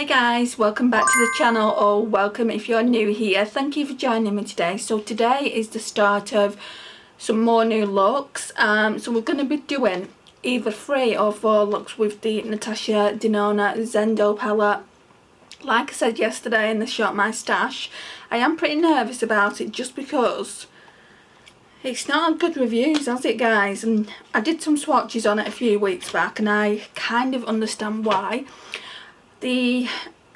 Hi guys, welcome back to the channel, or welcome if you're new here. Thank you for joining me today. So today is the start of some more new looks. So we're going to be doing either 3 or 4 looks with the Natasha Denona Zendo palette. Like I said yesterday in the Shop My Stash, I am pretty nervous about it just because it's not had good reviews, has it guys? And I did some swatches on it a few weeks back and I kind of understand why. The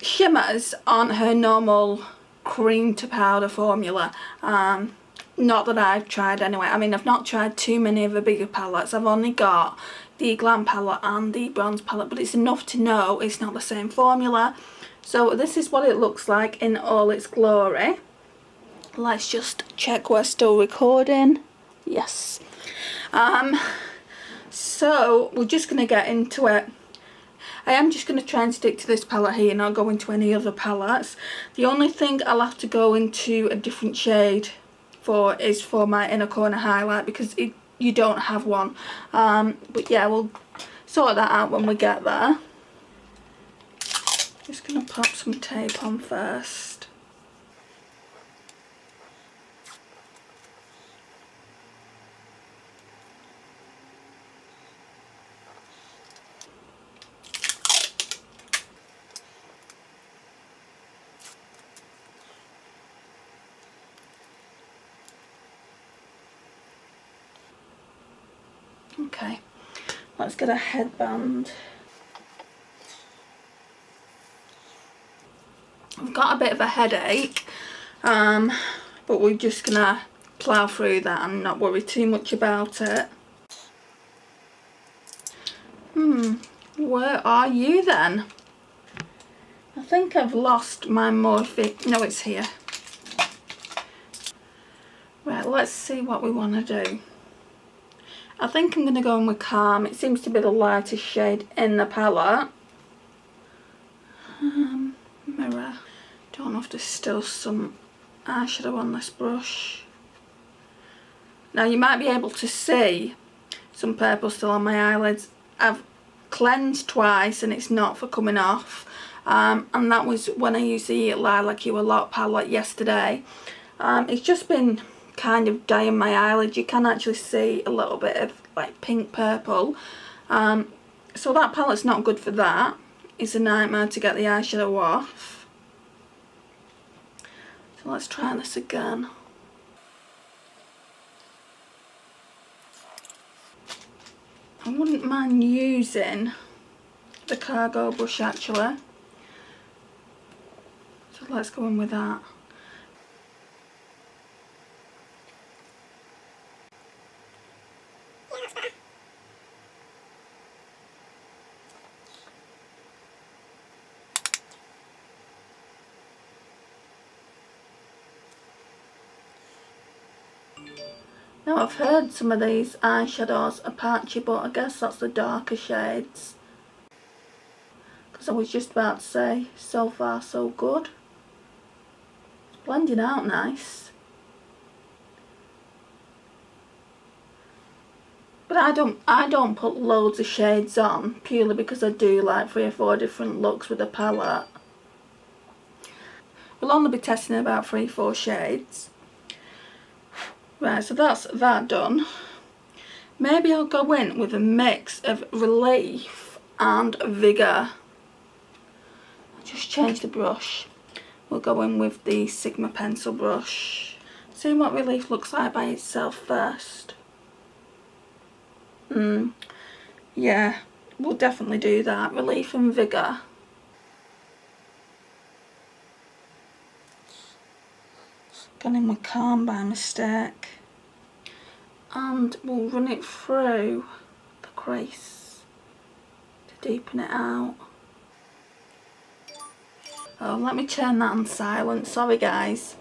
shimmers aren't her normal cream to powder formula. Not that I've tried anyway. I mean, I've not tried too many of the bigger palettes. I've only got the Glam palette and the bronze palette, but it's enough to know it's not the same formula. So this is what it looks like in all its glory. Let's just check we're still recording. Yes. So we're just going to get into it. I am just going to try and stick to this palette here, not go into any other palettes. The only thing I'll have to go into a different shade for is for my inner corner highlight, because you don't have one. But yeah, we'll sort that out when we get there. Just going to pop some tape on first. Okay, let's get a headband. I've got a bit of a headache, but we're just gonna plough through that and not worry too much about it. Where are you then? I think I've lost my Morphe. No, it's here. Right, let's see what we want to do. I think I'm going to go in with Calm. It seems to be the lightest shade in the palette. Mirror. Don't know if there's still some eyeshadow on this brush. Now you might be able to see some purple still on my eyelids. I've cleansed twice and it's not for coming off. And that was when I used the Lilac You A Lot palette yesterday. It's just been kind of dyeing my eyelids. You can actually see a little bit of like pink purple. So that palette's not good for that. It's a nightmare to get the eyeshadow off. So let's try this again. I wouldn't mind using the cargo brush actually. So let's go in with that. Now I've heard some of these eyeshadows are patchy, but I guess that's the darker shades. Because I was just about to say, so far so good. It's blending out nice. But I don't put loads of shades on, purely because I do like 3 or 4 different looks with a palette. We'll only be testing about 3 or 4 shades. Right, so that's that done. Maybe I'll go in with a mix of Relief and Vigour. I'll just change the brush. We'll go in with the Sigma pencil brush. See what Relief looks like by itself first. Yeah, we'll definitely do that. Relief and Vigour. Gone in with Calm by mistake. And we'll run it through the crease to deepen it out. Oh, let me turn that on silent. Sorry guys.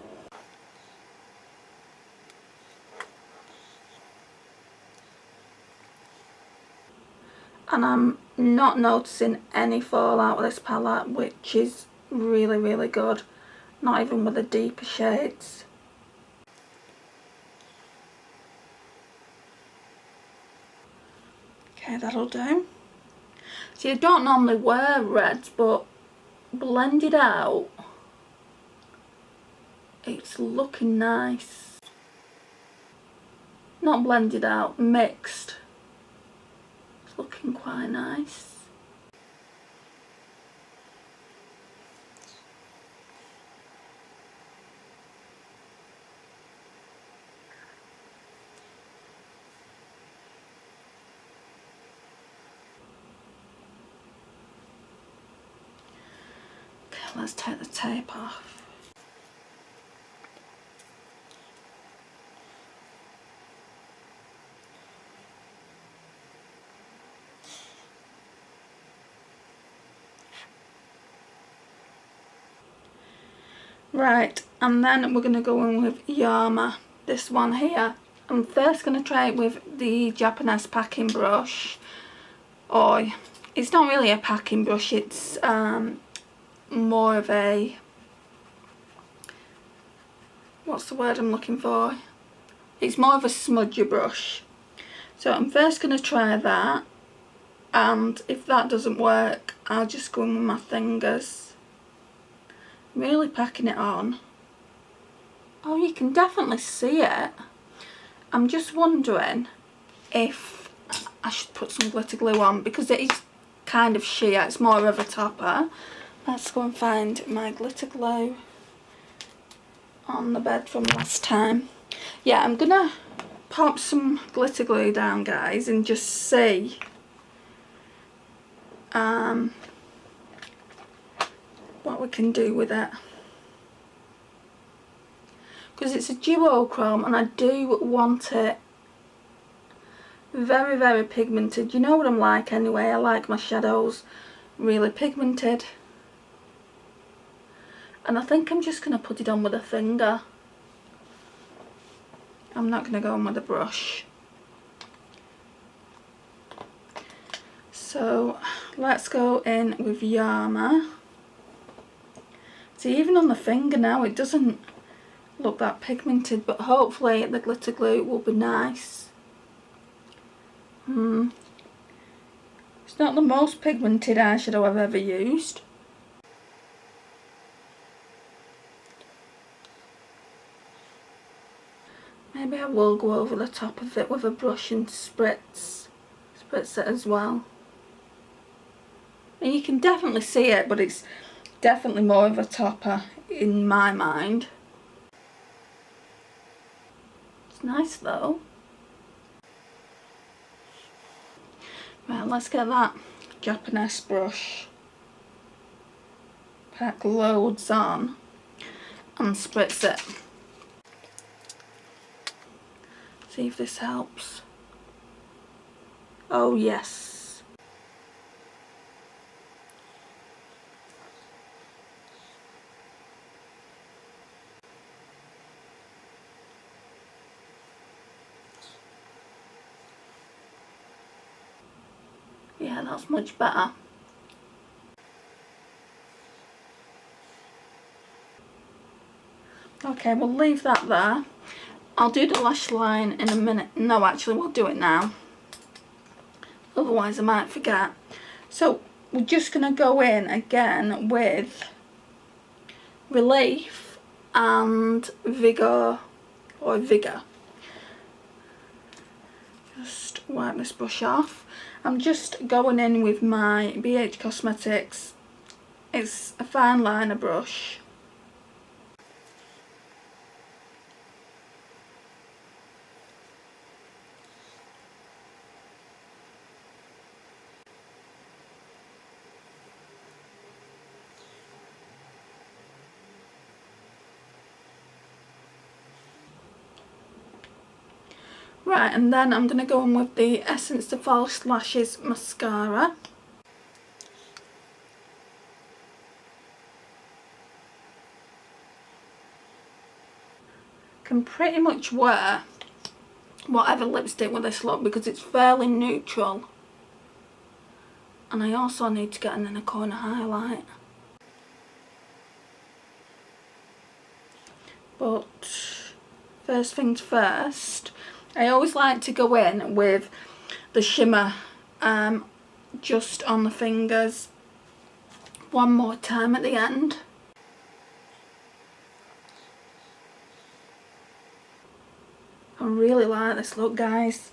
And I'm not noticing any fallout with this palette, which is really, really good. Not even with the deeper shades. Okay, that'll do. See, I don't normally wear reds, but blended out, it's looking nice. Not blended out, mixed. It's looking quite nice. Okay, let's take the tape off. Right, and then we're going to go in with Yama, this one here. I'm first going to try it with the Japanese packing brush. Or, it's not really a packing brush, it's more of a, what's the word I'm looking for? It's more of a smudger brush. So I'm first going to try that, and if that doesn't work, I'll just go in with my fingers. Really packing it on. Oh, you can definitely see it. I'm just wondering if I should put some glitter glue on, because it is kind of sheer, it's more of a topper. Let's go and find my glitter glue on the bed from last time. Yeah, I'm gonna pop some glitter glue down, guys, and just see what we can do with it, because it's a duochrome and I do want it very, very pigmented. You know what I'm like anyway, I like my shadows really pigmented. And I think I'm just going to put it on with a finger. I'm not going to go on with a brush. So let's go in with Yama. See, even on the finger now it doesn't look that pigmented, but hopefully the glitter glue will be nice. It's not the most pigmented eyeshadow I've ever used. Maybe I will go over the top of it with a brush and spritz it as well. And you can definitely see it, but it's definitely more of a topper in my mind. It's nice though. Right, let's get that Japanese brush, pack loads on and spritz it. See if this helps. Oh yes. Yeah, that's much better. Okay, we'll leave that there. I'll do the lash line in a minute. No, actually, we'll do it now. Otherwise, I might forget. So, we're just going to go in again with Relief and Vigor, or Vigour. Just wipe this brush off. I'm just going in with my BH Cosmetics. It's a fine liner brush. Right, and then I'm going to go in with the Essence to False Lashes mascara. Can pretty much wear whatever lipstick with this look because it's fairly neutral. And I also need to get an inner corner highlight. But first things first, I always like to go in with the shimmer just on the fingers, one more time at the end. I really like this look, guys.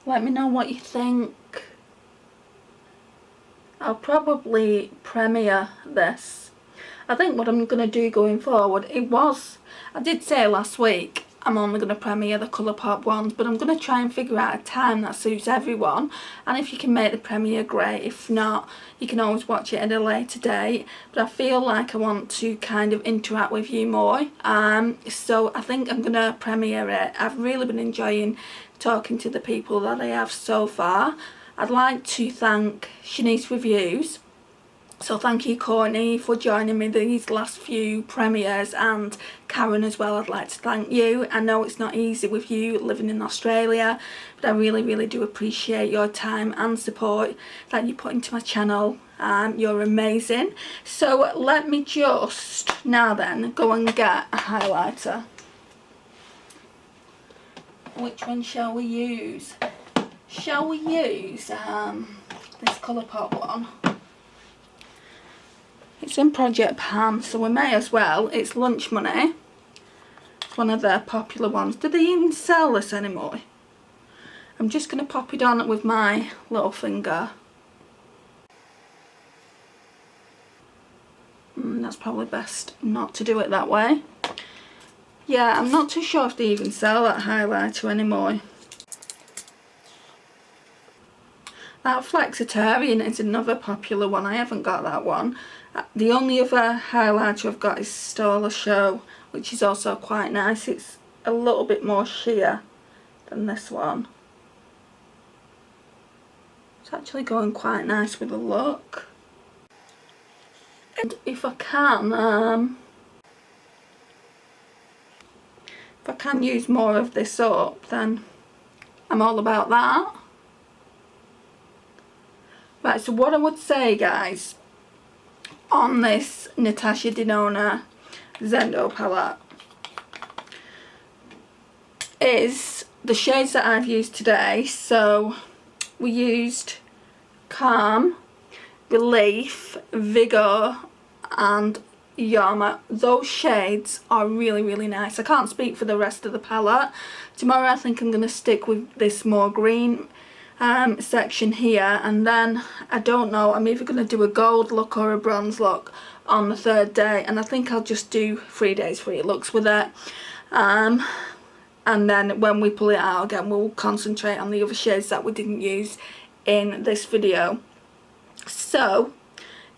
Let me know what you think. I'll probably premiere this. I think what I'm going to do going forward, I did say last week I'm only going to premiere the Colourpop ones, but I'm going to try and figure out a time that suits everyone, and if you can make the premiere, great. If not, you can always watch it at a later date, but I feel like I want to kind of interact with you more, so I think I'm going to premiere it. I've really been enjoying talking to the people that I have so far. I'd like to thank Shanice Reviews. So thank you, Courtney, for joining me these last few premieres, and Karen as well. I'd like to thank you. I know it's not easy with you living in Australia, but I really, really do appreciate your time and support that you put into my channel. You're amazing. So let me just now then go and get a highlighter. Which one shall we use? Shall we use this Colourpop one? It's in Project Pan, so we may as well. It's Lunch Money. It's one of their popular ones. Do they even sell this anymore? I'm just going to pop it on with my little finger. That's probably best not to do it that way. Yeah, I'm not too sure if they even sell that highlighter anymore. That Flexitarian is another popular one. I haven't got that one. The only other highlighter I've got is Stola Show, which is also quite nice. It's a little bit more sheer than this one. It's actually going quite nice with the look. And if I can use more of this up, then I'm all about that. Right, so what I would say, guys, on this Natasha Denona Zendo palette is the shades that I've used today. So we used Calm, Relief, Vigor and Yama. Those shades are really, really nice. I can't speak for the rest of the palette. Tomorrow I think I'm going to stick with this more green section here, and then I don't know, I'm either going to do a gold look or a bronze look on the third day, and I think I'll just do 3 days 3 looks with it, and then when we pull it out again we'll concentrate on the other shades that we didn't use in this video. So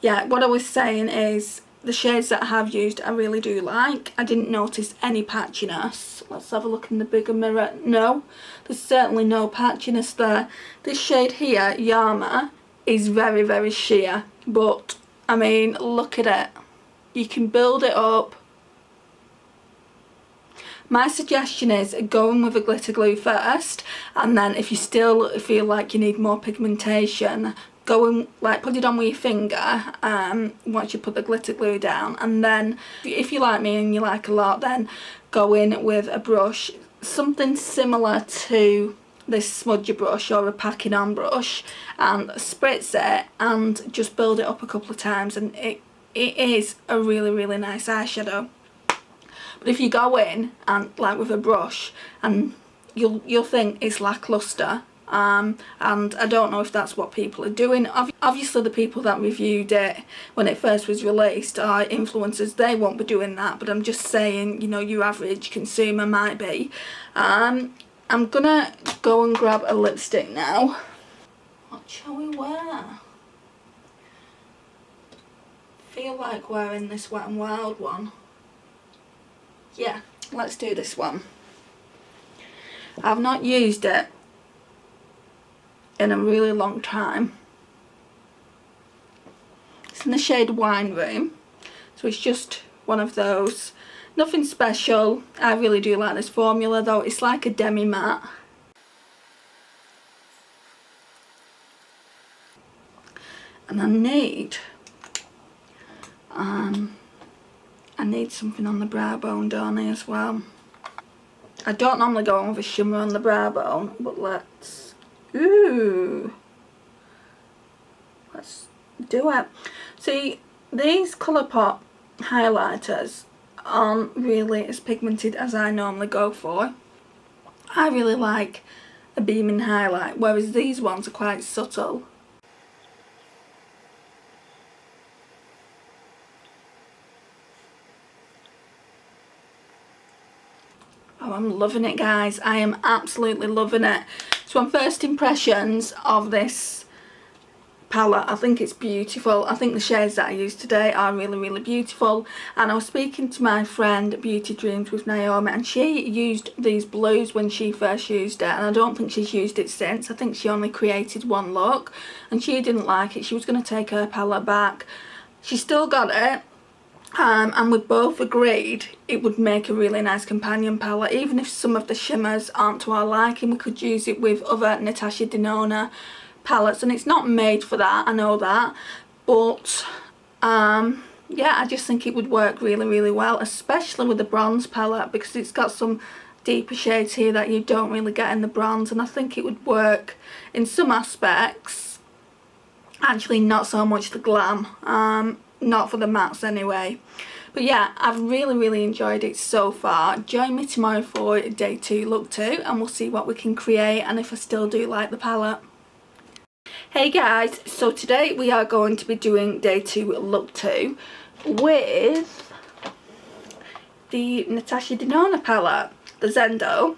yeah, what I was saying is the shades that I have used I really do like. I didn't notice any patchiness. Let's have a look in the bigger mirror. No, there's certainly no patchiness there. This shade here, Yama, is very, very sheer, but I mean, look at it. You can build it up. My suggestion is going with a glitter glue first, and then if you still feel like you need more pigmentation, go and like put it on with your finger once you put the glitter glue down, and then if you like me and you like a lot, then go in with a brush, something similar to this smudger brush or a packing on brush, and spritz it and just build it up a couple of times, and it is a really, really nice eyeshadow. But if you go in and like with a brush, and you'll think it's lackluster. And I don't know if that's what people are doing. Obviously the people that reviewed it when it first was released are influencers, they won't be doing that, but I'm just saying, you know, your average consumer might be. I'm gonna go and grab a lipstick now. What shall we wear? Feel like wearing this Wet n Wild one. Yeah, let's do this one. I've not used it in a really long time. It's in the shade Wine Room, so it's just one of those, nothing special. I really do like this formula though. It's like a demi matte, and I need something on the brow bone, don't I, as well. I don't normally go on with a shimmer on the brow bone, but let's do it. See, these Colourpop highlighters aren't really as pigmented as I normally go for. I really like a beaming highlight, whereas these ones are quite subtle. Oh, I'm loving it, guys. I am absolutely loving it. So on first impressions of this palette, I think it's beautiful. I think the shades that I used today are really, really beautiful. And I was speaking to my friend Beauty Dreams with Naomi, and she used these blues when she first used it, and I don't think she's used it since. I think she only created one look and she didn't like it. She was going to take her palette back. She still got it. And we both agreed it would make a really nice companion palette. Even if some of the shimmers aren't to our liking, we could use it with other Natasha Denona palettes, and it's not made for that, I know that, but yeah, I just think it would work really, really well, especially with the bronze palette, because it's got some deeper shades here that you don't really get in the bronze, and I think it would work in some aspects. Actually, not so much the glam, not for the mattes anyway. But yeah, I've really, really enjoyed it so far. Join me tomorrow for day 2, look 2, and we'll see what we can create and if I still do like the palette. Hey guys, so today we are going to be doing day 2, look 2 with the Natasha Denona palette, the Zendo.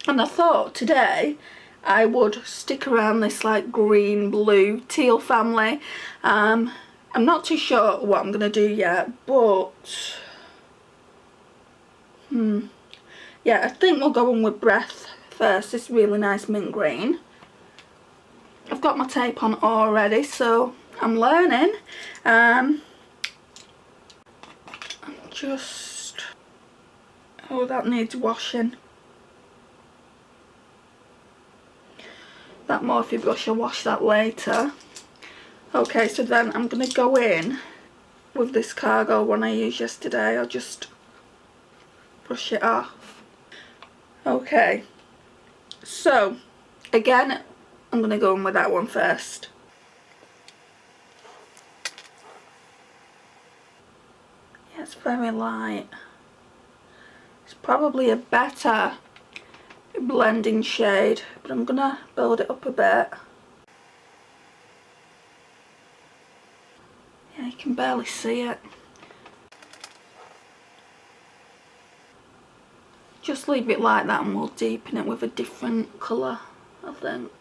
And I thought today I would stick around this like green, blue, teal family. I'm not too sure what I'm going to do yet, but yeah, I think we'll go on with Breath first, this really nice mint green. I've got my tape on already, so I'm learning. Just, oh, that needs washing. That Morphe brush, I'll wash that later. Okay, so then I'm going to go in with this cargo one I used yesterday. I'll just brush it off. Okay, so again, I'm going to go in with that one first. Yeah, it's very light. It's probably a better blending shade, but I'm going to build it up a bit. Yeah, you can barely see it. Just leave it like that and we'll deepen it with a different colour, I think.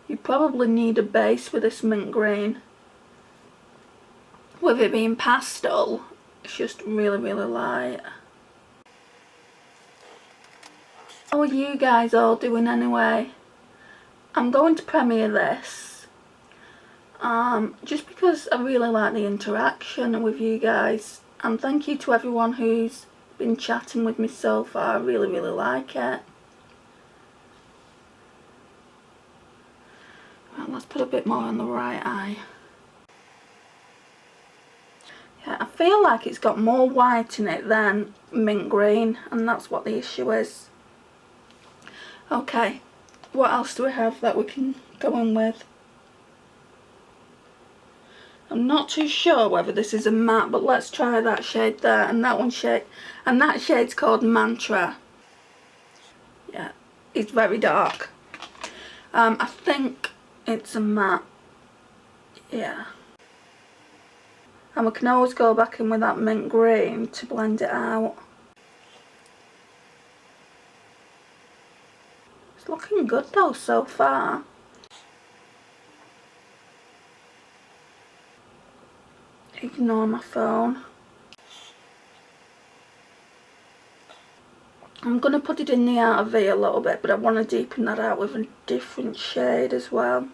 You probably need a base with this mint green. With it being pastel, it's just really, really light. How are you guys all doing anyway? I'm going to premiere this just because I really like the interaction with you guys, and thank you to everyone who's been chatting with me so far. I really, really like it. Right, let's put a bit more on the right eye. Yeah, I feel like it's got more white in it than mint green, and that's what the issue is. Okay, what else do we have that we can go in with? I'm not too sure whether this is a matte, but let's try that shade there, and that one shade, and that shade's called Mantra. Yeah, it's very dark. I think it's a matte. Yeah. And we can always go back in with that mint green to blend it out. It's looking good though so far. Ignore my phone. I'm going to put it in the outer V a little bit, but I want to deepen that out with a different shade as well.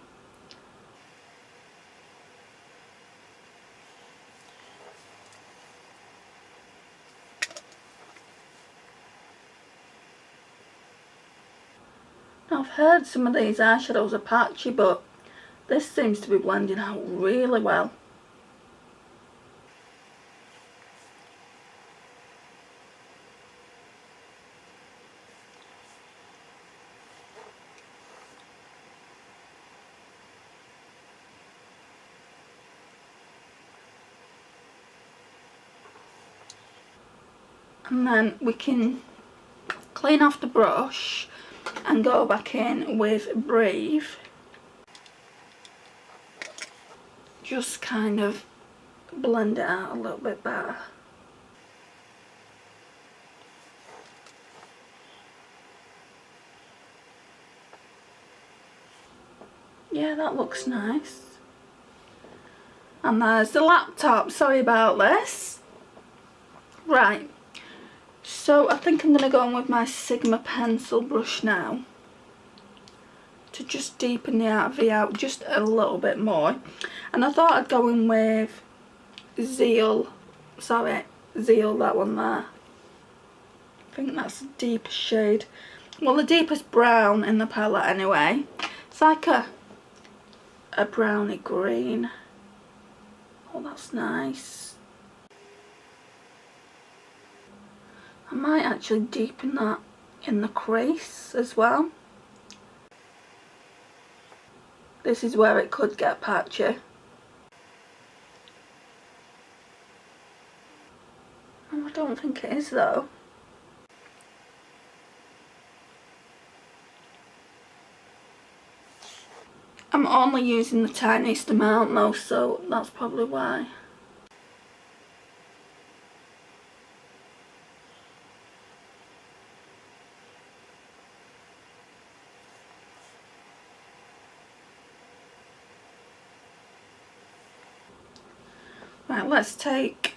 Now, I've heard some of these eyeshadows are patchy, but this seems to be blending out really well. And then we can clean off the brush and go back in with Breathe. Just kind of blend it out a little bit better. Yeah, that looks nice. And there's the laptop, sorry about this. Right, so I think I'm going to go in with my Sigma pencil brush now to just deepen the V out just a little bit more. And I thought I'd go in with Zeal, that one there. I think that's a deeper shade. Well, the deepest brown in the palette anyway. It's like a browny green. Oh, that's nice. I might actually deepen that in the crease as well. This is where it could get patchy. Oh, I don't think it is though. I'm only using the tiniest amount though, so that's probably why. Right, let's take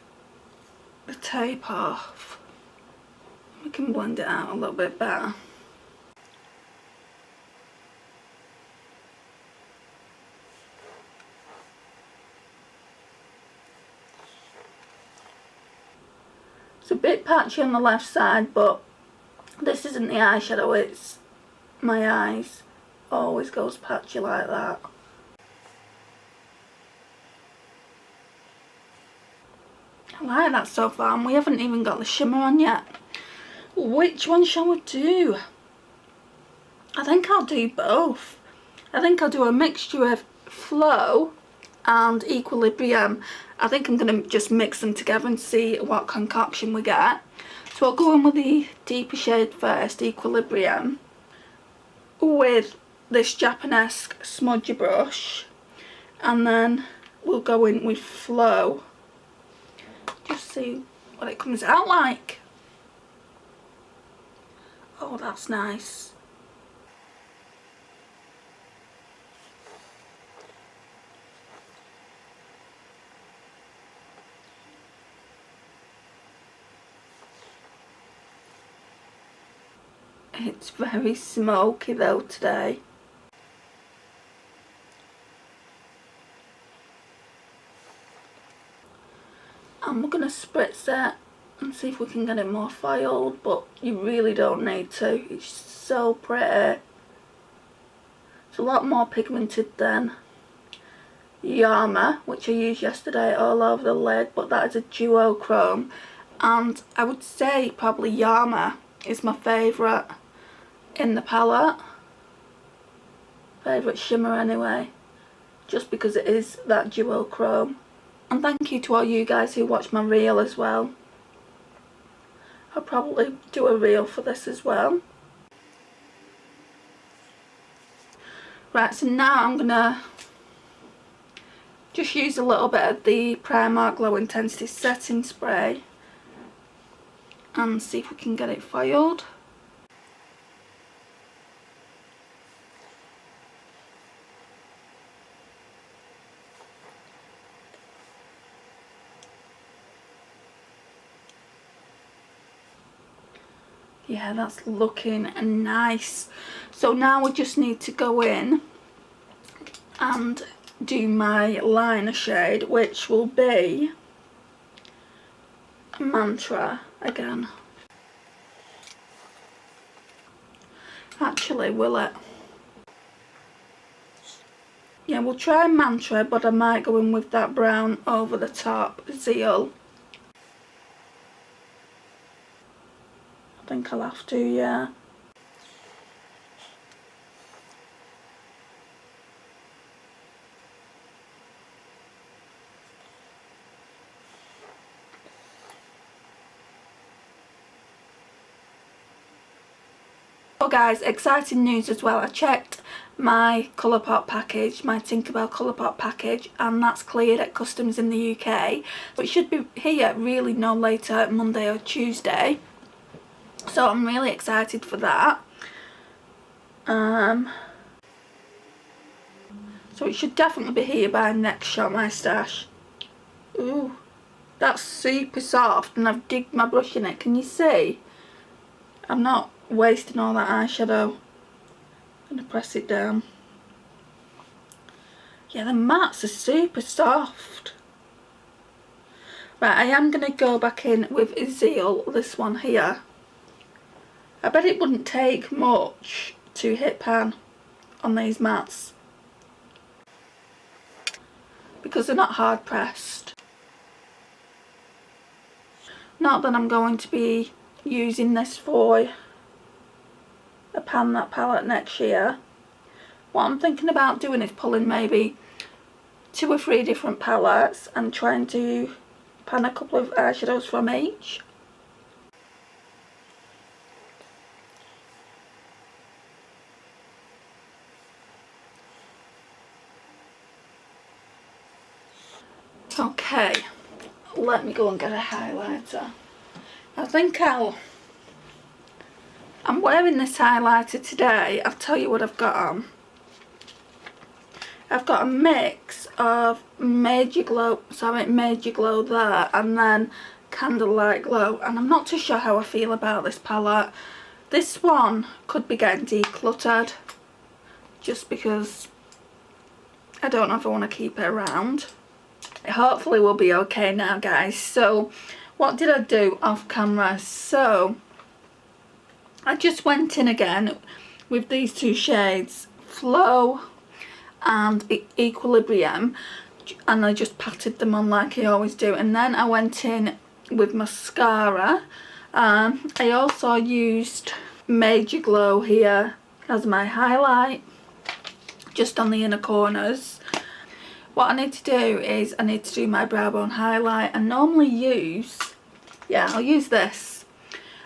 the tape off. We can blend it out a little bit better. It's a bit patchy on the left side, but this isn't the eyeshadow, it's my eyes. Always goes patchy like that. I like that so far, and we haven't even got the shimmer on yet. Which one shall we do? I think I'll do both. I think I'll do a mixture of Flow and Equilibrium. I think I'm going to just mix them together and see what concoction we get. So I'll go in with the deeper shade first, Equilibrium, with this Japanesque smudgy brush, and then we'll go in with Flow. Just see what it comes out like. Oh, that's nice. It's very smoky though today. And we're going to spritz it and see if we can get it more foiled, but you really don't need to. It's so pretty. It's a lot more pigmented than Yama, which I used yesterday all over the lid, but that is a duochrome, and I would say probably Yama is my favourite in the palette. Favourite shimmer anyway, just because it is that duochrome. And thank you to all you guys who watched my reel as well. I'll probably do a reel for this as well. Right, so now I'm gonna just use a little bit of the Primark Low Intensity Setting Spray and see if we can get it foiled. Yeah, that's looking nice. So now we just need to go in and do my liner shade, which will be Mantra again. Actually, will it? Yeah, we'll try Mantra, but I might go in with that brown over the top, Zeal. I think I'll have to, yeah. Oh guys, exciting news as well. I checked my Colourpop package, my Tinkerbell Colourpop package, and that's cleared at customs in the UK. So it should be here really no later Monday or Tuesday. So I'm really excited for that. So it should definitely be here by next Shop My Stash. Ooh, that's super soft, and I've digged my brush in it. Can you see? I'm not wasting all that eyeshadow. I'm going to press it down. Yeah, the mattes are super soft. Right, I am going to go back in with Zeal, this one here. I bet it wouldn't take much to hit pan on these mattes, because they're not hard pressed. Not that I'm going to be using this for a pan that palette next year. What I'm thinking about doing is pulling maybe 2 or 3 different palettes and trying to pan a couple of eyeshadows from each. Okay, let me go and get a highlighter. I think I'm wearing this highlighter today. I'll tell you what I've got on. I've got a mix of Major Glow there, and then Candlelight Glow, and I'm not too sure how I feel about this palette. This one could be getting decluttered, just because I don't know if I want to keep it around. It hopefully will be okay now, guys. So what did I do off camera? So I just went in again with these 2 shades, Flow and Equilibrium, and I just patted them on like I always do. And then I went in with mascara. I also used Major Glow here as my highlight, just on the inner corners. What I need to do is I need to do my brow bone highlight. I normally use, I'll use this.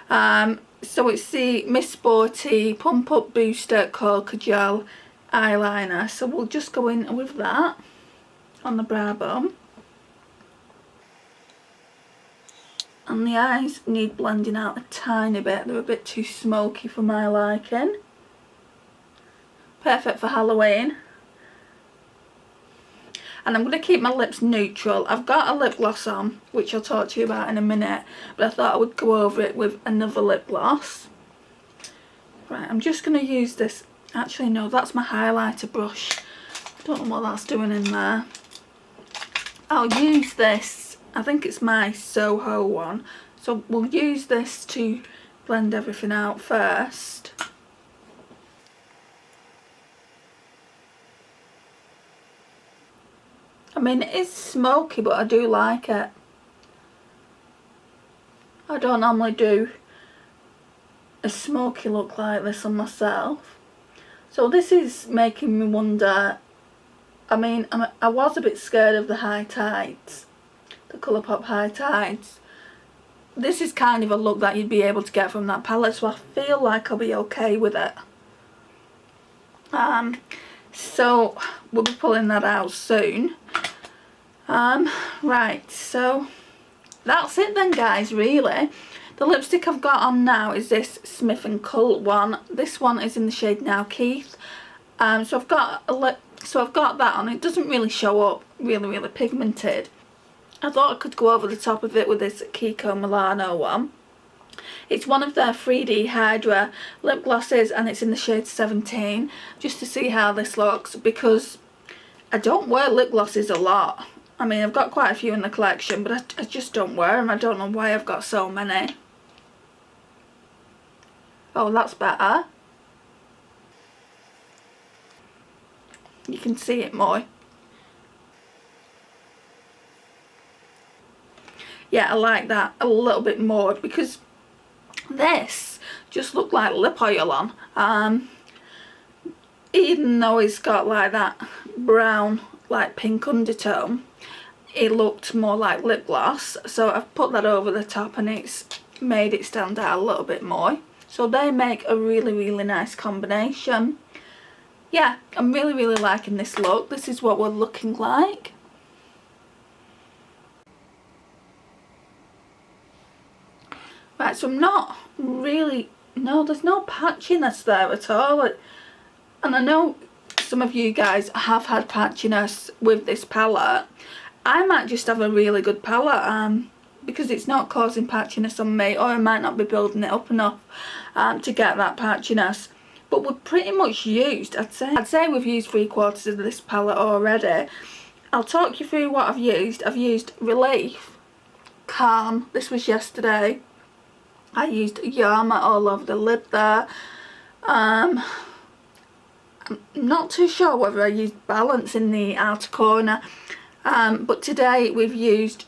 So it's the Miss Sporty Pump Up Booster Cocoa Gel eyeliner. So we'll just go in with that on the brow bone. And the eyes need blending out a tiny bit. They're a bit too smoky for my liking. Perfect for Halloween. And I'm going to keep my lips neutral. I've got a lip gloss on, which I'll talk to you about in a minute, but I thought I would go over it with another lip gloss. Right, I'm just going to use this. Actually, no, that's my highlighter brush. I don't know what that's doing in there. I'll use this. I think it's my Soho one. So we'll use this to blend everything out first. I mean, it is smoky, but I do like it. I don't normally do a smoky look like this on myself. So this is making me wonder. I mean, I was a bit scared of the high tides, the Colourpop high tides. This is kind of a look that you'd be able to get from that palette, so I feel like I'll be okay with it. So we'll be pulling that out soon. Right, so that's it then, guys, really. The lipstick I've got on now is this Smith & Cult one. This one is in the shade Now Keith. So I've got that on. It doesn't really show up really pigmented. I thought I could go over the top of it with this Kiko Milano one. It's one of their 3D Hydra lip glosses, and it's in the shade 17, just to see how this looks, because I don't wear lip glosses a lot. I mean, I've got quite a few in the collection, but I just don't wear them. I don't know why I've got so many. Oh, that's better. You can see it more. Yeah, I like that a little bit more, because this just looked like lip oil on. Even though it's got like that brown, like pink undertone, it looked more like lip gloss. So I've put that over the top and it's made it stand out a little bit more. so they make a really nice combination. Yeah, I'm really liking this look. This is what we're looking like. Right, so I'm not really, no, there's no patchiness there at all. And I know some of you guys have had patchiness with this palette. I might just have a really good palette because it's not causing patchiness on me, or I might not be building it up enough to get that patchiness. But we've pretty much used, I'd say we've used 3/4 of this palette already. I'll talk you through what I've used. I've used Relief, Calm, this was yesterday. I used Yama all over the lid there. I'm not too sure whether I used Balance in the outer corner. But today we've used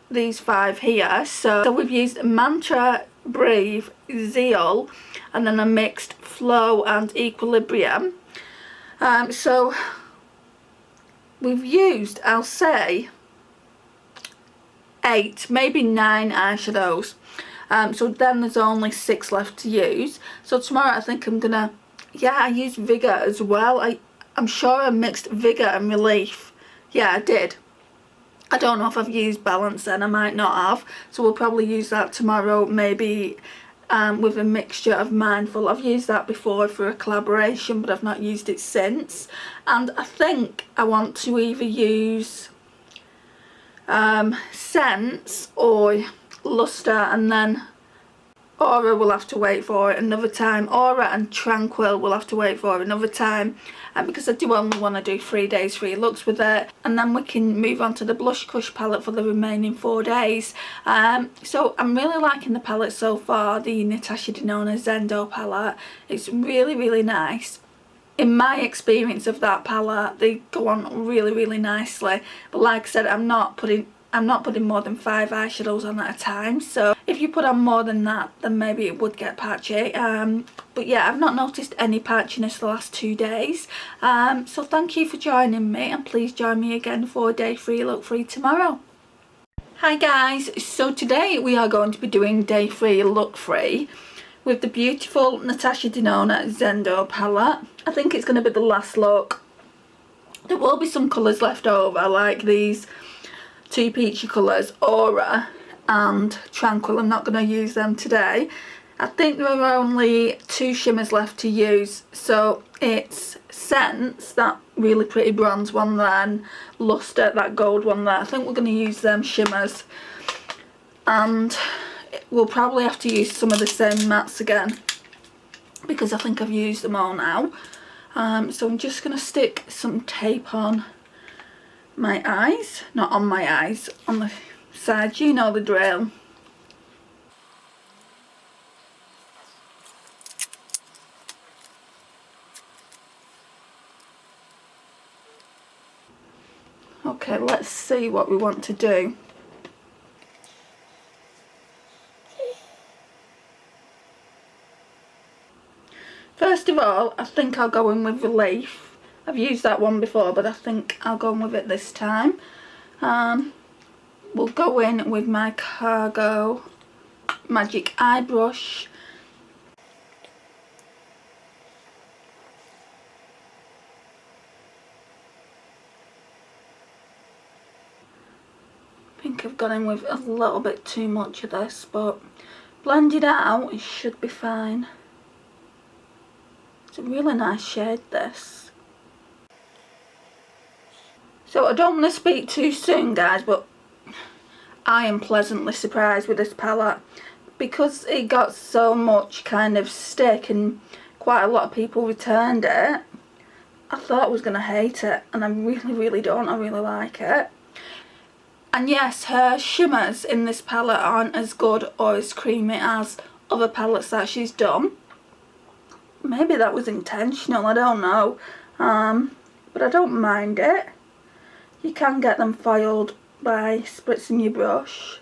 these 5 here. So we've used Mantra, Breathe, Zeal, and then I mixed Flow and Equilibrium. So we've used, I'll say, 8, maybe 9 eyeshadows. So then there's only 6 left to use. So tomorrow I think I'm gonna, yeah, I used Vigour as well. I'm sure I mixed Vigour and Relief. Yeah, I did. I don't know if I've used Balance then, I might not have. So we'll probably use that tomorrow, maybe with a mixture of Mindful. I've used that before for a collaboration, but I've not used it since. And I think I want to either use Sense or Luster, and then Aura will have to wait for it another time. Aura and Tranquil will have to wait for another time, because I do only want to do 3 days, 3 looks with it, and then we can move on to the Blush Kush palette for the remaining 4 days. So I'm really liking the palette so far, the Natasha Denona Zendo palette. It's really nice. In my experience of that palette, they go on really nicely, but like I said, I'm not putting more than 5 eyeshadows on at a time, so if you put on more than that, then maybe it would get patchy. But yeah, I've not noticed any patchiness the last 2 days. So thank you for joining me, and please join me again for day 3, look 3 tomorrow. Hi guys, so today we are going to be doing day 3, look 3 with the beautiful Natasha Denona Zendo palette. I think it's going to be the last look. There will be some colours left over, like these 2 peachy colours, Aura and Tranquil. I'm not going to use them today. I think there are only 2 shimmers left to use, so it's Sense, that really pretty bronze one there, and Luster, that gold one there. I think we're going to use them shimmers, and we'll probably have to use some of the same mattes again because I think I've used them all now. So I'm just going to stick some tape on my eyes, not on my eyes, on the sides, you know the drill. Okay, let's see what we want to do. First of all, I think I'll go in with Relief. I've used that one before, but I think I'll go in with it this time. We'll go in with my Cargo Magic Eye Brush. I think I've gone in with a little bit too much of this, but blend it out, it should be fine. It's a really nice shade, this. So I don't want to speak too soon, guys, but I am pleasantly surprised with this palette because it got so much kind of stick and quite a lot of people returned it. I thought I was going to hate it, and I really don't. I really like it. And yes, her shimmers in this palette aren't as good or as creamy as other palettes that she's done. Maybe that was intentional, I don't know. But I don't mind it. You can get them foiled by spritzing your brush.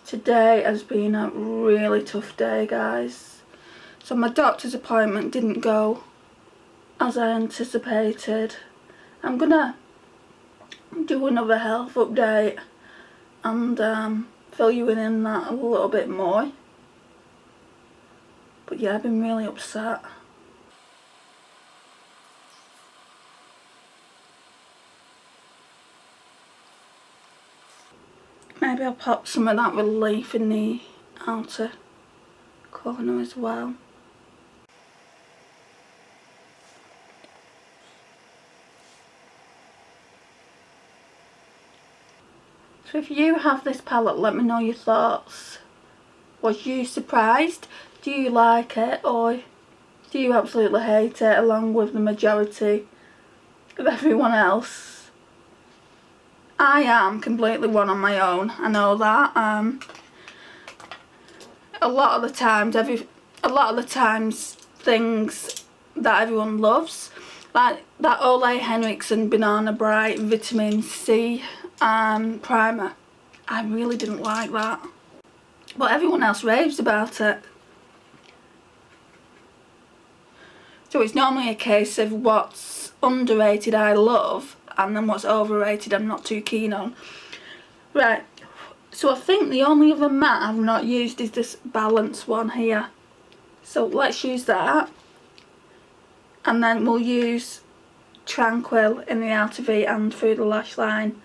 Today has been a really tough day, guys. So my doctor's appointment didn't go as I anticipated. I'm gonna do another health update and fill you in that a little bit more. But yeah, I've been really upset. Maybe I'll pop some of that relief in the outer corner as well. So if you have this palette, let me know your thoughts. Was you surprised? Do you like it, or do you absolutely hate it along with the majority of everyone else? I am completely one on my own, I know that. A lot of the times things that everyone loves, like that Ole Henriksen Banana Bright Vitamin C primer, I really didn't like that. But everyone else raves about it. So it's normally a case of what's underrated I love, and then what's overrated I'm not too keen on. Right, so I think the only other matte I've not used is this Balance one here. So let's use that. And then we'll use Tranquil in the outer V and through the lash line.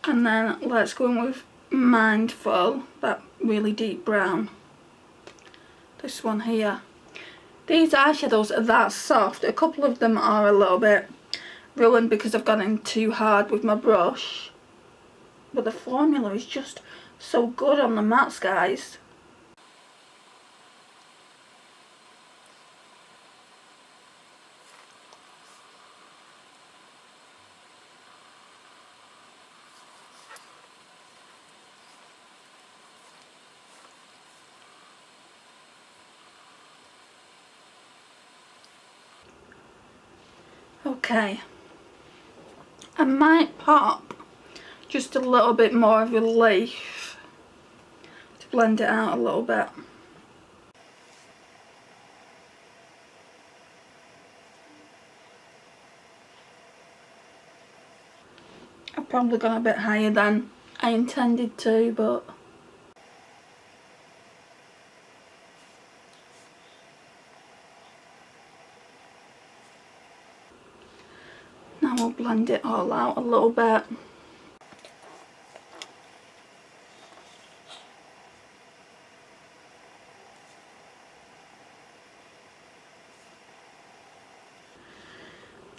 And then let's go in with Mindful, that really deep brown. This one here. These eyeshadows are that soft. A couple of them are a little bit ruined because I've gone in too hard with my brush. But the formula is just so good on the mattes, guys. Okay, I might pop just a little bit more of relief to blend it out a little bit. I've probably gone a bit higher than I intended to, but now we'll blend it all out a little bit.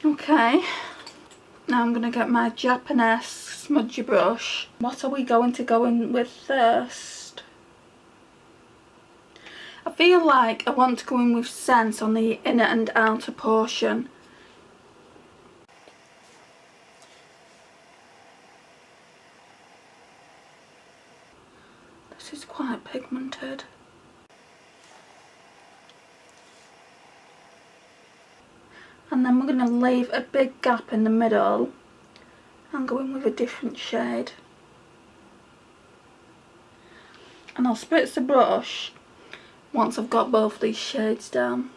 Okay, now I'm going to get my Japanese smudgy brush. What are we going to go in with first? I feel like I want to go in with Sense on the inner and outer portion. This is quite pigmented. And then we're going to leave a big gap in the middle and go in with a different shade. And I'll spritz the brush once I've got both these shades down.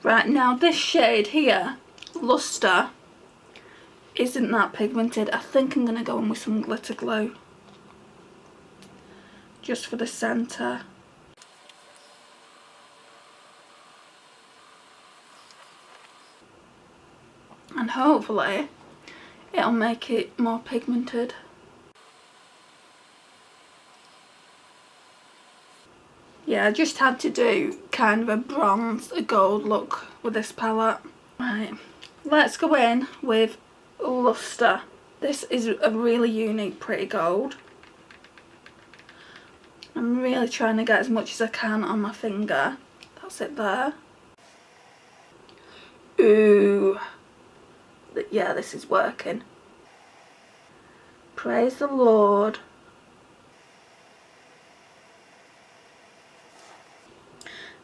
Right, now this shade here, Luster, isn't that pigmented. I think I'm going to go in with some glitter glue just for the centre. And hopefully it'll make it more pigmented. Yeah, I just had to do kind of a bronze, a gold look with this palette. Right, let's go in with Luster. This is a really unique pretty gold. I'm really trying to get as much as I can on my finger. That's it there. Ooh. Yeah, this is working. Praise the Lord.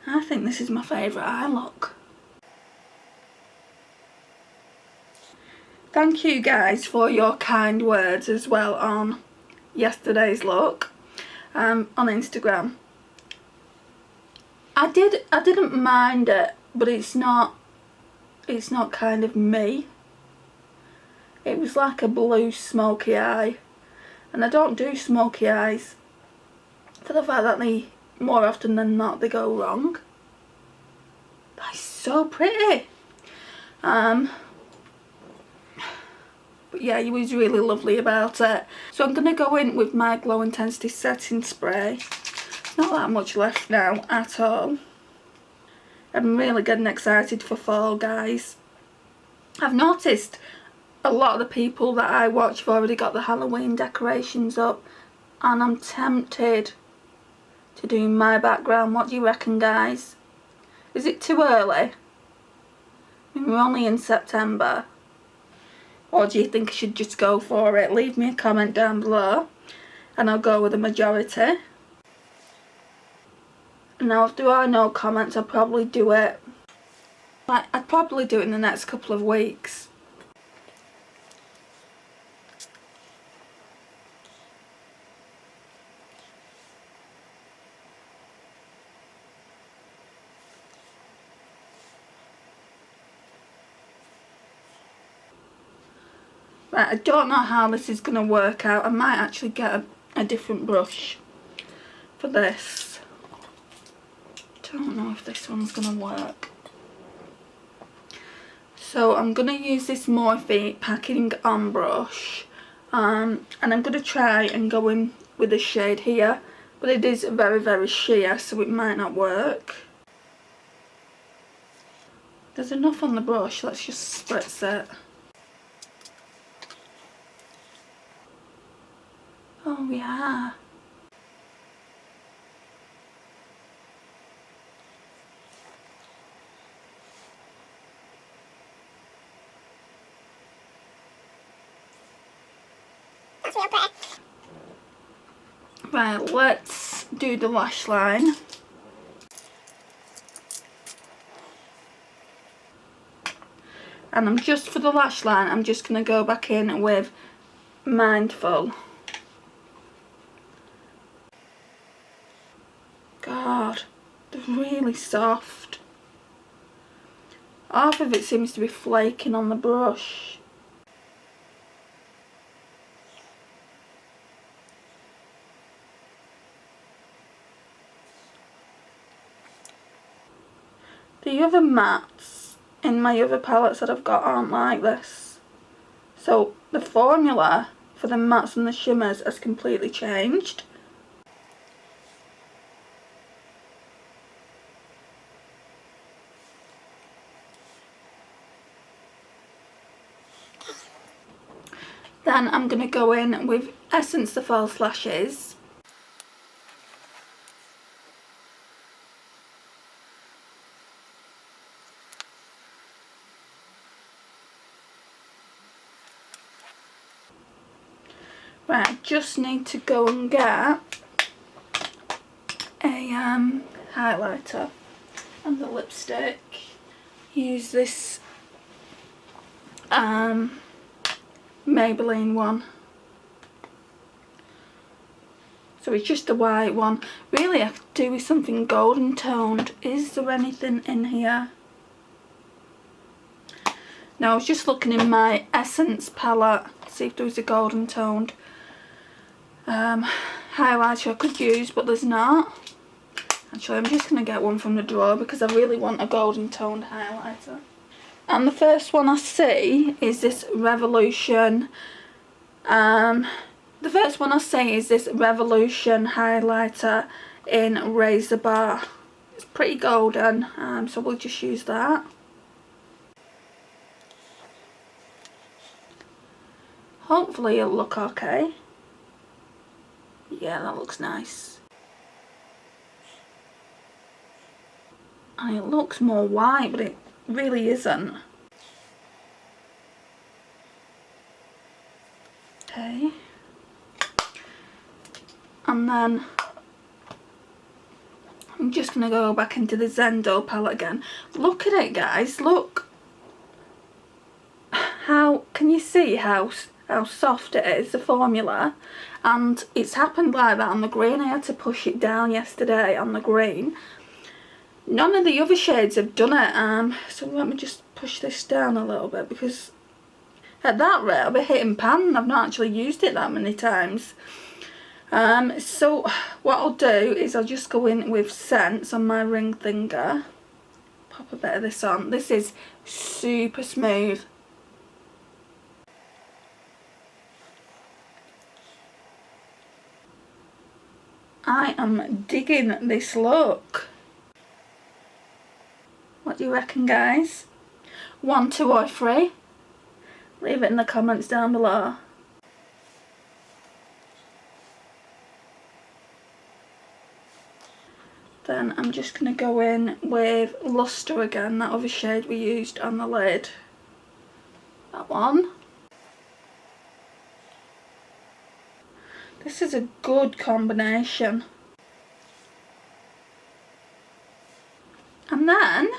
I think this is my favourite eye look. Thank you guys for your kind words as well on yesterday's look on Instagram. I didn't mind it, but it's not kind of me. It was like a blue smoky eye, and I don't do smoky eyes for the fact that they, more often than not, they go wrong. That's so pretty. But yeah, he was really lovely about it. So I'm going to go in with my Glow Intensity setting spray. Not that much left now at all. I'm really getting excited for fall, guys. I've noticed a lot of the people that I watch have already got the Halloween decorations up, and I'm tempted to do my background. What do you reckon, guys? Is it too early? I mean, we're only in September. Or do you think I should just go for it? Leave me a comment down below and I'll go with the majority. Now if there are no comments, I'll probably do it. I'd probably do it in the next couple of weeks. Right, I don't know how this is going to work out. I might actually get a different brush for this. Don't know if this one's going to work. So I'm going to use this Morphe Packing On brush. And I'm going to try and go in with the shade here. But it is very, very sheer, so it might not work. There's enough on the brush, let's just spritz it. Oh yeah. That's real pretty. Right, let's do the lash line. And I'm just, for the lash line, I'm just going to go back in with Mindful. God, they're really soft. Half of it seems to be flaking on the brush. The other mattes in my other palettes that I've got aren't like this. So the formula for the mattes and the shimmers has completely changed. Then I'm going to go in with Essence the False Lashes. Right, I just need to go and get a highlighter and the lipstick. Use this Maybelline one. So it's just a white one. Really, I could do with something golden toned. Is there anything in here? No, I was just looking in my Essence palette to see if there was a golden toned highlighter I could use, but there's not. Actually, I'm just going to get one from the drawer because I really want a golden toned highlighter. And the first one I see is this Revolution. The first one I see is this Revolution highlighter in Razor Bar. It's pretty golden, so we'll just use that. hopefully it'll look okay. Yeah, that looks nice. And it looks more white, but it really isn't. Okay. And then I'm just going to go back into the Zendo palette again. Look at it, guys. Look. How can you see how soft it is, the formula? And it's happened like that on the green. I had to push it down yesterday on the green. None of the other shades have done it. So let me just push this down a little bit, because at that rate I'll be hitting pan and I've not actually used it that many times. So what I'll do is I'll just go in with Scents on my ring finger. Pop a bit of this on. This is super smooth. I am digging this look. What do you reckon, guys? 1, 2 or 3? Leave it in the comments down below. Then I'm just going to go in with Luster again, that other shade we used on the lid. That one. This is a good combination. And then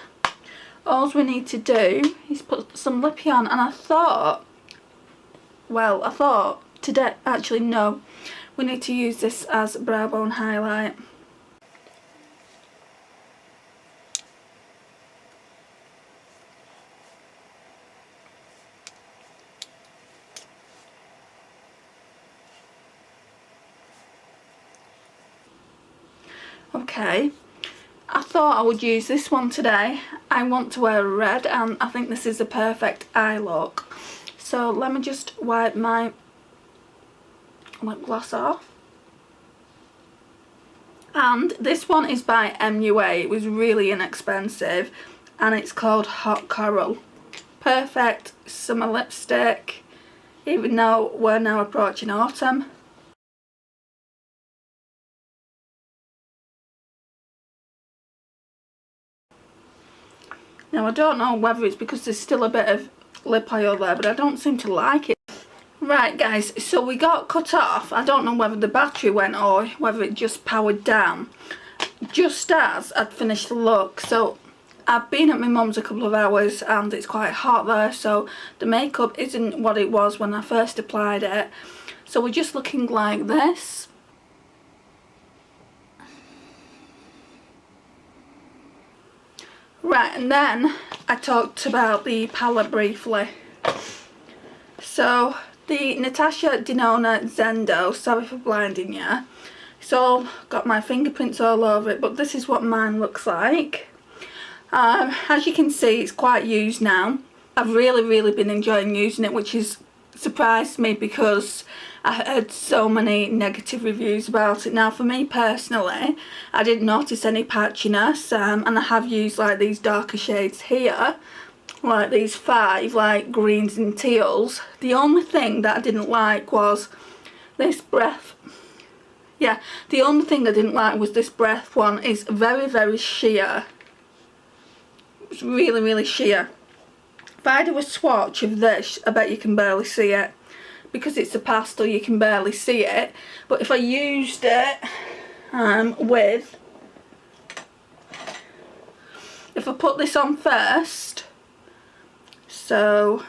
all we need to do is put some lippy on, and I thought today, actually no, we need to use this as brow bone highlight. Okay, I thought I would use this one today. I want to wear red, and I think this is the perfect eye look. So let me just wipe my lip gloss off. And this one is by MUA. It was really inexpensive, and it's called Hot Coral. Perfect summer lipstick, even though we're now approaching autumn. Now I don't know whether it's because there's still a bit of lip oil there, but I don't seem to like it. Right guys, so we got cut off. I don't know whether the battery went or whether it just powered down just as I'd finished the look. So I've been at my mum's a couple of hours and it's quite hot there, so the makeup isn't what it was when I first applied it. So we're just looking like this. Right, and then I talked about the palette briefly. So the Natasha Denona Zendo, sorry for blinding you. It's all got my fingerprints all over it, but this is what mine looks like. As you can see, it's quite used now. I've really been enjoying using it, which has surprised me because I heard so many negative reviews about it. Now for me personally, I didn't notice any patchiness, and I have used like these darker shades here, like these 5 like greens and teals. The only thing that I didn't like was this breath. Yeah, the only thing I didn't like was this breath one. Is very sheer. It's really sheer. If I do a swatch of this, I bet you can barely see it. Because it's a pastel, you can barely see it. But if I used it if I put this on first, so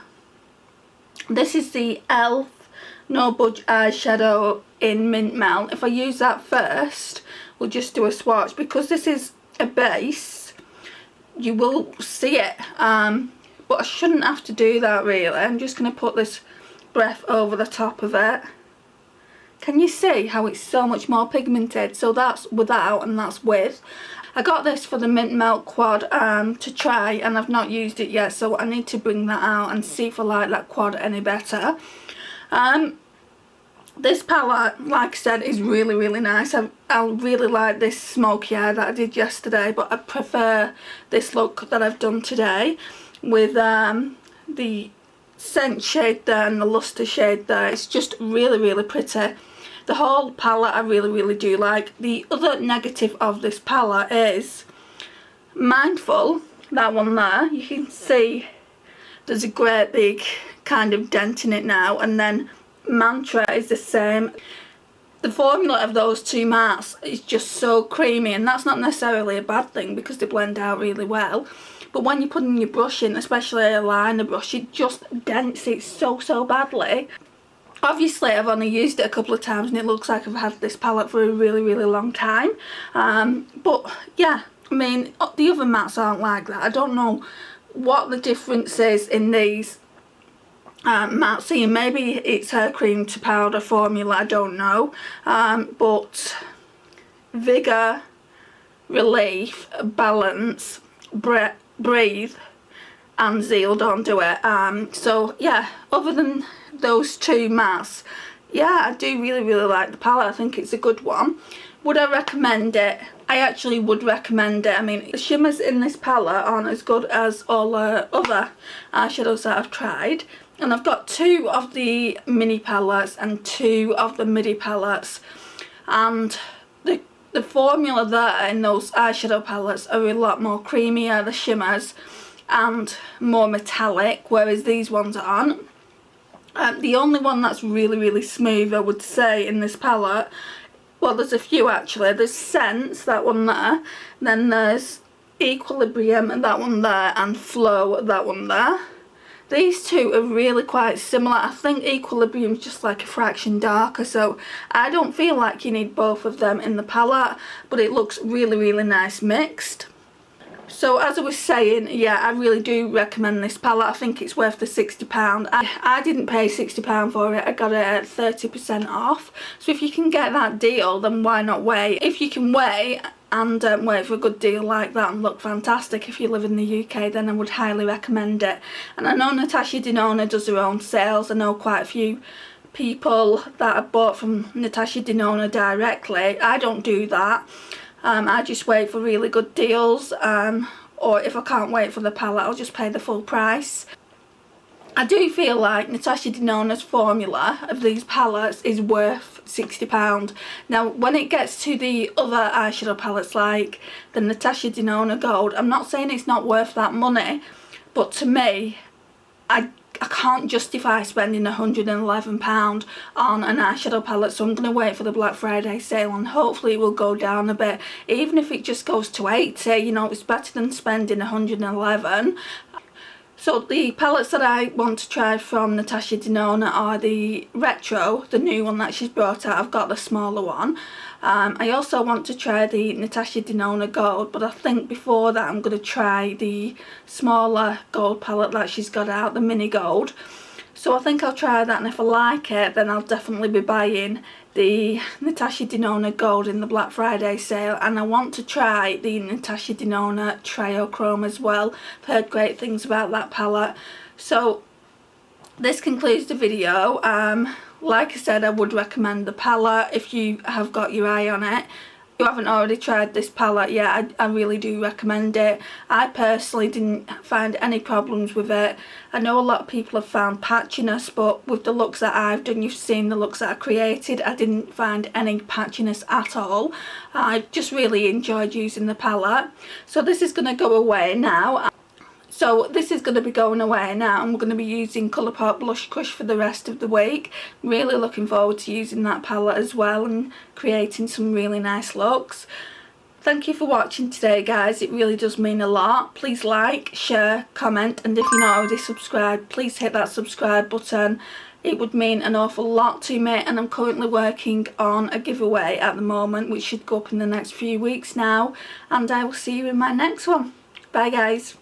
this is the e.l.f. No Budge eyeshadow in Mint Melt. If I use that first, we'll just do a swatch. Because this is a base, you will see it. But I shouldn't have to do that really. I'm just going to put this breath over the top of it. Can you see how it's so much more pigmented? So that's without and that's with. I got this for the Mint Melt quad to try, and I've not used it yet, so I need to bring that out and see if I like that quad any better. This palette, like I said, is really nice. I really like this smoky eye that I did yesterday, but I prefer this look that I've done today with the scent shade there and the luster shade there. It's just really, really pretty. The whole palette I really, really do like. The other negative of this palette is Mindful, that one there. You can see there's a great big kind of dent in it now, and then Mantra is the same. The formula of those two masks is just so creamy, and that's not necessarily a bad thing because they blend out really well. But when you're putting your brush in, especially a liner brush, it just dents it so badly. Obviously I've only used it a couple of times and it looks like I've had this palette for a really, really long time. But yeah, I mean, the other mattes aren't like that. I don't know what the difference is in these matte. See, maybe it's her cream to powder formula, I don't know. But Vigour, Relief, Balance, Breathe and Zeal don't do it. So yeah, other than those two mattes, yeah, I do really, really like the palette. I think it's a good one. Would I recommend it? I actually would recommend it. I mean, the shimmers in this palette aren't as good as all the other eyeshadows that I've tried. And I've got 2 of the mini palettes and 2 of the midi palettes. And the formula there in those eyeshadow palettes are a lot more creamier, the shimmers, and more metallic, whereas these ones aren't. The only one that's really, really smooth, I would say, in this palette, well, there's a few actually. There's Sense, that one there, then there's Equilibrium, that one there, and Flow, that one there. These two are really quite similar. I think Equilibrium's just like a fraction darker, so I don't feel like you need both of them in the palette, but it looks really, really nice mixed. So as I was saying, yeah, I really do recommend this palette. I think it's worth the £60. I didn't pay £60 for it. I got it at 30% off. So if you can get that deal, then why not wait? If you can wait and wait for a good deal like that and look fantastic if you live in the UK, then I would highly recommend it. And I know Natasha Denona does her own sales. I know quite a few people that have bought from Natasha Denona directly. I don't do that. I just wait for really good deals, or if I can't wait for the palette, I'll just pay the full price. I do feel like Natasha Denona's formula of these palettes is worth £60. Now, when it gets to the other eyeshadow palettes like the Natasha Denona Gold, I'm not saying it's not worth that money, but to me, I can't justify spending £111 on an eyeshadow palette, so I'm going to wait for the Black Friday sale and hopefully it will go down a bit. Even if it just goes to 80, you know, it's better than spending £111. So the palettes that I want to try from Natasha Denona are the Retro, the new one that she's brought out. I've got the smaller one. I also want to try the Natasha Denona Gold, but I think before that I'm going to try the smaller gold palette that she's got out, the mini gold. So I think I'll try that, and if I like it, then I'll definitely be buying the Natasha Denona Gold in the Black Friday sale. And I want to try the Natasha Denona Trio Chrome as well. I've heard great things about that palette. So this concludes the video. Like I said, I would recommend the palette if you have got your eye on it. If you haven't already tried this palette yet, I really do recommend it. I personally didn't find any problems with it. I know a lot of people have found patchiness, but with the looks that I've done, you've seen the looks that I created, I didn't find any patchiness at all. I just really enjoyed using the palette. So this is going to go away now. So this is going to be going away now, and we're going to be using Colourpop Blush Crush for the rest of the week. Really looking forward to using that palette as well and creating some really nice looks. Thank you for watching today, guys. It really does mean a lot. Please like, share, comment, and if you're not already subscribed, please hit that subscribe button. It would mean an awful lot to me, and I'm currently working on a giveaway at the moment, which should go up in the next few weeks now, and I will see you in my next one. Bye, guys.